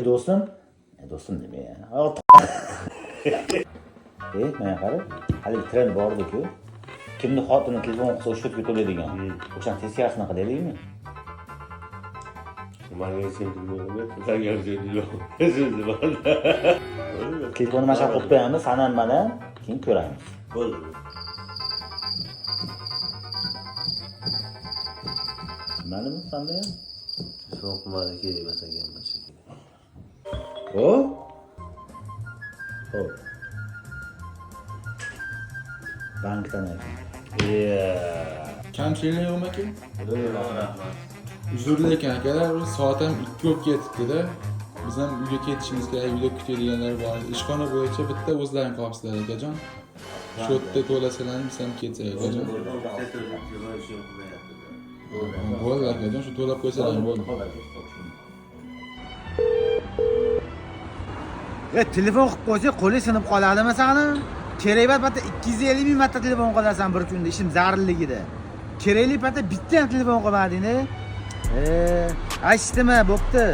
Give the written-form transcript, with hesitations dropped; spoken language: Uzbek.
Do'stim. Do'stim dema ya. Mana qara. Hali trend bor-ku. Kimni xotini telefon qilsa o'shga to'laydigan. O'shani teskarisi qanaqa deylikmi? Manga sen bilmayman. Qanday yo'q. Telefonni mashq qilib qo'yamiz, sanan mana, keyin ko'ramiz. Bo'ldi. Nimaligimi qanday ham? So'q qilmadi kerak emas ekan mana shu. Hop. Hop. Bankdan ekan. Kamchilik yo'qmi aka? Uzr lekin akalar, soat ham 2 bo'lib ketibdi-da. Biz ham uyga ketishimiz kerak, uyda kutadiganlar bor. Ishxona bo'yicha bitta o'zlaring qolibsizlar akajon. Shu yerda to'lasalaring biz ham ketsak akajon. Bo'ldi akajon, shu to'lab qo'ysalaring bo'ldi. Telefon qilib qo'ysang, qo'ling sinib qoladimi sani? Kerak paytda 250 ming marta telefon qilasan bir kunda, ishim zarurligida. Kerakli paytda bitta ham telefon qilmading-da. Aytishdimi, bo'pti.